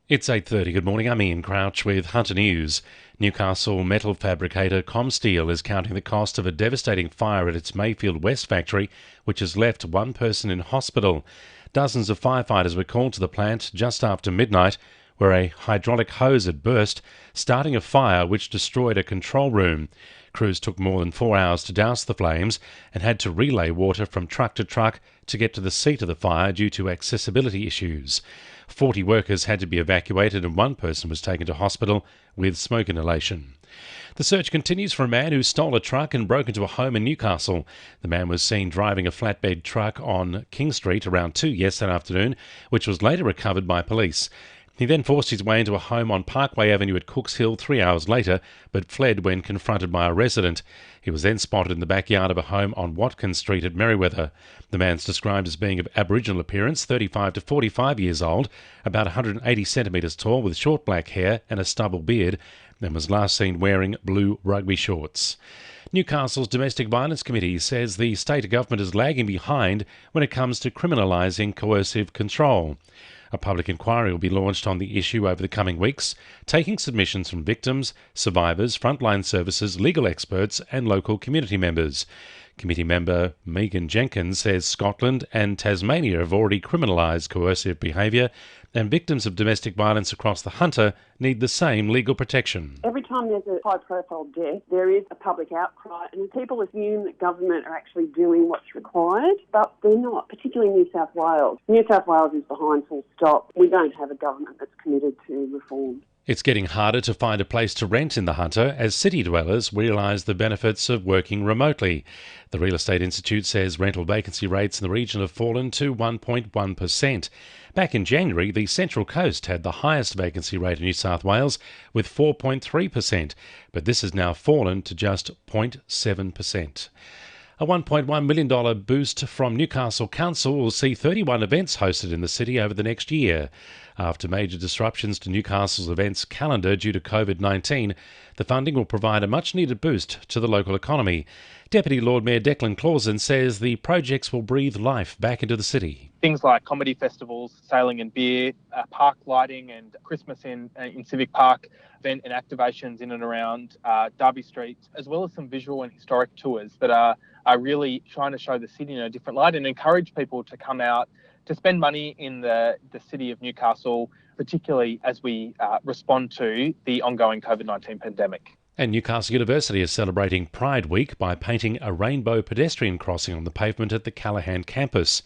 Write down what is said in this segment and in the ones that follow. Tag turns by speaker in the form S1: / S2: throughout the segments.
S1: It's 8:30. Good morning. I'm Ian Crouch with Hunter News. Newcastle metal fabricator Comsteel is counting the cost of a devastating fire at its Mayfield West factory, which has left one person in hospital. Dozens of firefighters were called to the plant just after midnight, where a hydraulic hose had burst, starting a fire which destroyed a control room. Crews took more than 4 hours to douse the flames and had to relay water from truck to truck to get to the seat of the fire due to accessibility issues. 40 workers had to be evacuated and one person was taken to hospital with smoke inhalation. The search continues for a man who stole a truck and broke into a home in Newcastle. The man was seen driving a flatbed truck on King Street around 2 yesterday afternoon, which was later recovered by police. He then forced his way into a home on Parkway Avenue at Cooks Hill 3 hours later, but fled when confronted by a resident. He was then spotted in the backyard of a home on Watkins Street at Merriweather. The man's described as being of Aboriginal appearance, 35 to 45 years old, about 180 centimetres tall, with short black hair and a stubble beard, and was last seen wearing blue rugby shorts. Newcastle's Domestic Violence Committee says the state government is lagging behind when it comes to criminalising coercive control. A public inquiry will be launched on the issue over the coming weeks, taking submissions from victims, survivors, frontline services, legal experts and local community members. Committee member Megan Jenkins says Scotland and Tasmania have already criminalised coercive behaviour, and victims of domestic violence across the Hunter need the same legal protection.
S2: Every time there's a high-profile death, there is a public outcry, and people assume that government are actually doing what's required, but they're not, particularly New South Wales. New South Wales is behind full stop. We don't have a government that's committed to reform.
S1: It's getting harder to find a place to rent in the Hunter as city dwellers realise the benefits of working remotely. The Real Estate Institute says rental vacancy rates in the region have fallen to 1.1%. Back in January, the Central Coast had the highest vacancy rate in New South Wales with 4.3%, but this has now fallen to just 0.7%. A $1.1 million boost from Newcastle Council will see 31 events hosted in the city over the next year. After major disruptions to Newcastle's events calendar due to COVID-19, the funding will provide a much-needed boost to the local economy. Deputy Lord Mayor Declan Clausen says the projects will breathe life back into the city.
S3: Things like comedy festivals, sailing and beer, park lighting and Christmas in Civic Park, event and activations in and around Derby Street, as well as some visual and historic tours that are really trying to show the city in a different light and encourage people to come out to spend money in the city of Newcastle, particularly as we respond to the ongoing COVID-19 pandemic.
S1: And Newcastle University is celebrating Pride Week by painting a rainbow pedestrian crossing on the pavement at the Callaghan campus.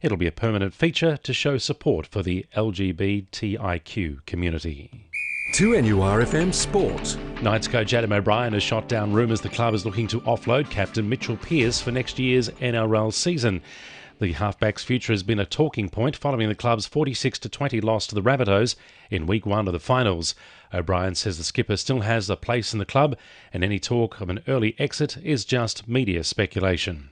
S1: It'll be a permanent feature to show support for the LGBTIQ community.
S4: 2NURFM Sport.
S1: Knights coach Adam O'Brien has shot down rumours the club is looking to offload captain Mitchell Pearce for next year's NRL season. The halfback's future has been a talking point following the club's 46-20 loss to the Rabbitohs in week 1 of the finals. O'Brien says the skipper still has a place in the club and any talk of an early exit is just media speculation.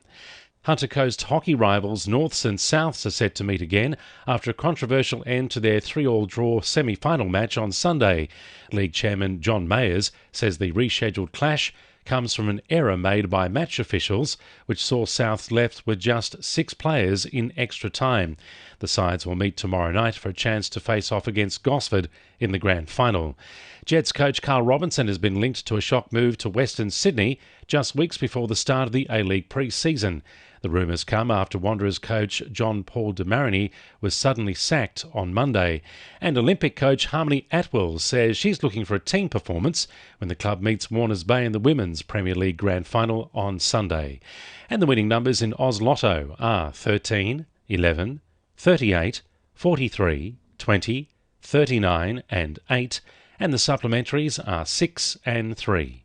S1: Hunter Coast hockey rivals Norths and Souths are set to meet again after a controversial end to their 3-all draw semi-final match on Sunday. League chairman John Mayers says the rescheduled clash comes from an error made by match officials, which saw Souths left with just 6 players in extra time. The sides will meet tomorrow night for a chance to face off against Gosford in the grand final. Jets coach Carl Robinson has been linked to a shock move to Western Sydney just weeks before the start of the A-League pre-season. The rumours come after Wanderers coach John Paul DeMarini was suddenly sacked on Monday. And Olympic coach Harmony Atwell says she's looking for a team performance when the club meets Warners Bay in the Women's Premier League Grand Final on Sunday. And the winning numbers in Oz Lotto are 13, 11, 38, 43, 20, 39 and 8, and the supplementaries are 6 and 3.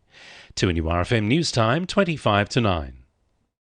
S1: 2NURFM News Time, 25 to 9.